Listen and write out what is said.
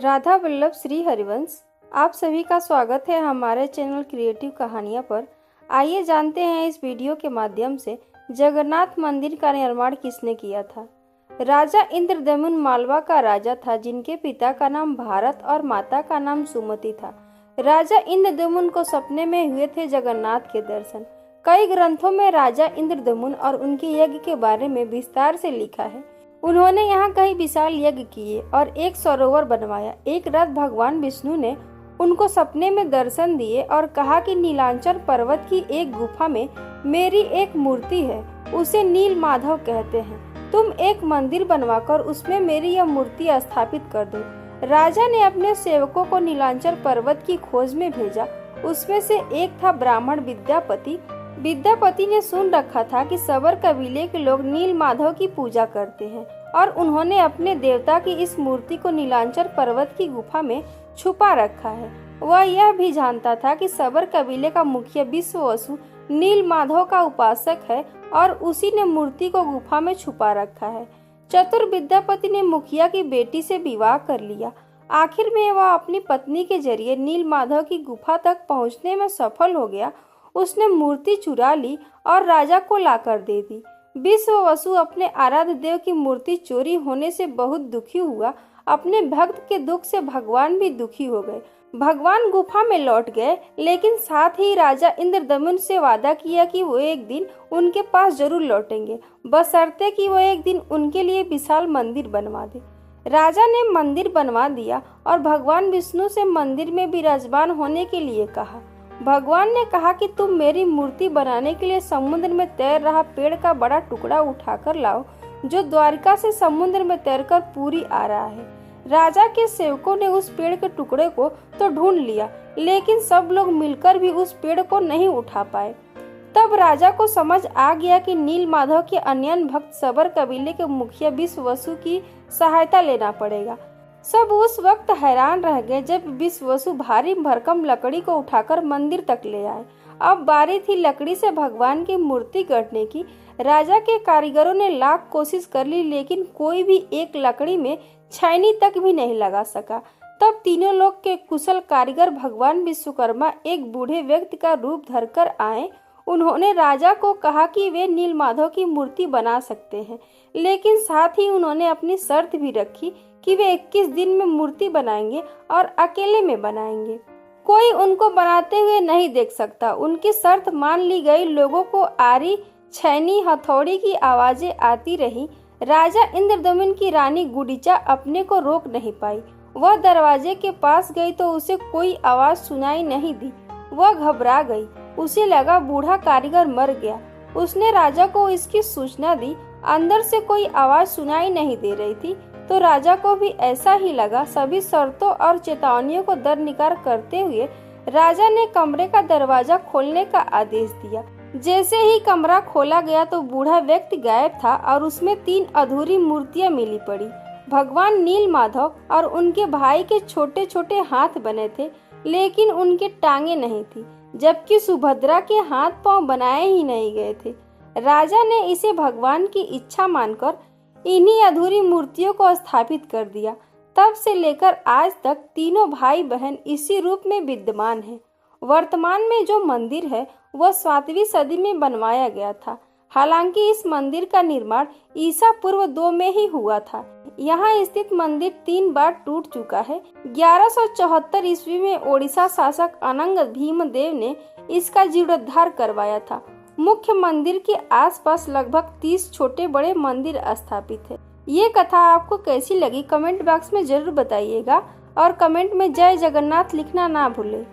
राधा वल्लभ श्री हरिवंश। आप सभी का स्वागत है हमारे चैनल क्रिएटिव कहानियाँ पर। आइए जानते हैं इस वीडियो के माध्यम से जगन्नाथ मंदिर का निर्माण किसने किया था। राजा इंद्रदमन मालवा का राजा था, जिनके पिता का नाम भारत और माता का नाम सुमति था। राजा इंद्रदमन को सपने में हुए थे जगन्नाथ के दर्शन। कई ग्रंथों में राजा इंद्रदमन और उनके यज्ञ के बारे में विस्तार से लिखा है। उन्होंने यहाँ कई विशाल यज्ञ किए और एक सरोवर बनवाया। एक रात भगवान विष्णु ने उनको सपने में दर्शन दिए और कहा कि नीलांचल पर्वत की एक गुफा में मेरी एक मूर्ति है, उसे नील माधव कहते हैं। तुम एक मंदिर बनवाकर उसमें मेरी यह मूर्ति स्थापित कर दो। राजा ने अपने सेवकों को नीलांचल पर्वत की खोज में भेजा। उसमें से एक था ब्राह्मण विद्यापति। विद्यापति ने सुन रखा था कि सबर कबीले के लोग नील माधव की पूजा करते हैं और उन्होंने अपने देवता की इस मूर्ति को नीलांचल पर्वत की गुफा में छुपा रखा है। वह यह भी जानता था कि सबर कबीले का मुखिया विश्ववसु नील माधव का उपासक है और उसी ने मूर्ति को गुफा में छुपा रखा है। चतुर विद्यापति ने मुखिया की बेटी से विवाह कर लिया। आखिर में वह अपनी पत्नी के जरिए नील माधव की गुफा तक पहुँचने में सफल हो गया। उसने मूर्ति चुरा ली और राजा को लाकर दे दी। विश्ववसु अपने आराध्य देव की मूर्ति चोरी होने से बहुत दुखी हुआ। अपने भक्त के दुख से भगवान भी दुखी हो गए। भगवान गुफा में लौट गए, लेकिन साथ ही राजा इंद्रदमन से वादा किया कि वो एक दिन उनके पास जरूर लौटेंगे, बशर्ते कि वो एक दिन उनके लिए विशाल मंदिर बनवा दे। राजा ने मंदिर बनवा दिया और भगवान विष्णु से मंदिर में विराजमान होने के लिए कहा। भगवान ने कहा कि तुम मेरी मूर्ति बनाने के लिए समुद्र में तैर रहा पेड़ का बड़ा टुकड़ा उठाकर लाओ, जो द्वारिका से समुद्र में तैरकर पूरी आ रहा है। राजा के सेवकों ने उस पेड़ के टुकड़े को तो ढूंढ लिया, लेकिन सब लोग मिलकर भी उस पेड़ को नहीं उठा पाए। तब राजा को समझ आ गया कि नील माधव के अन्य भक्त सबर कबीले के मुखिया विश्ववसु की सहायता लेना पड़ेगा। सब उस वक्त हैरान रह गए जब विश्ववसु भारी भरकम लकड़ी को उठाकर मंदिर तक ले आए। अब बारी थी लकड़ी से भगवान की मूर्ति गढ़ने की। राजा के कारीगरों ने लाख कोशिश कर ली, लेकिन कोई भी एक लकड़ी में छैनी तक भी नहीं लगा सका। तब तीनों लोग के कुशल कारीगर भगवान विश्वकर्मा एक बूढ़े व्यक्ति का रूप धरकर आए। उन्होंने राजा को कहा कि वे नील माधव की मूर्ति बना सकते हैं, लेकिन साथ ही उन्होंने अपनी शर्त भी रखी कि वे 21 दिन में मूर्ति बनाएंगे और अकेले में बनाएंगे। कोई उनको बनाते हुए नहीं देख सकता। उनकी शर्त मान ली गई। लोगों को आरी, छैनी, हथौड़ी की आवाजें आती रही। राजा इंद्रदमन की रानी गुडीचा अपने को रोक नहीं पाई। वह दरवाजे के पास गई तो उसे कोई आवाज सुनाई नहीं दी। वह घबरा गई। उसे लगा बूढ़ा कारीगर मर गया। उसने राजा को इसकी सूचना दी। अंदर से कोई आवाज सुनाई नहीं दे रही थी, तो राजा को भी ऐसा ही लगा। सभी शर्तों और चेतावनियों को दरकिनार करते हुए राजा ने कमरे का दरवाजा खोलने का आदेश दिया। जैसे ही कमरा खोला गया तो बूढ़ा व्यक्ति गायब था और उसमें 3 अधूरी मूर्तियां मिली पड़ी। भगवान नील माधव और उनके भाई के छोटे छोटे हाथ बने थे, लेकिन उनके टांगे नहीं थी, जबकि सुभद्रा के हाथ पांव बनाए ही नहीं गए थे। राजा ने इसे भगवान की इच्छा मानकर इन्हीं अधूरी मूर्तियों को स्थापित कर दिया। तब से लेकर आज तक तीनों भाई बहन इसी रूप में विद्यमान हैं। वर्तमान में जो मंदिर है वह 7वीं सदी में बनवाया गया था। हालांकि इस मंदिर का निर्माण ईसा पूर्व 2 में ही हुआ था। यहाँ स्थित मंदिर 3 बार टूट चुका है। 1174 ईस्वी में ओडिशा शासक अनंग भीमदेव ने इसका जीर्णोद्धार करवाया था। मुख्य मंदिर के आसपास लगभग 30 छोटे बड़े मंदिर स्थापित है। ये कथा आपको कैसी लगी कमेंट बॉक्स में जरूर बताइएगा और कमेंट में जय जगन्नाथ लिखना ना भूलें।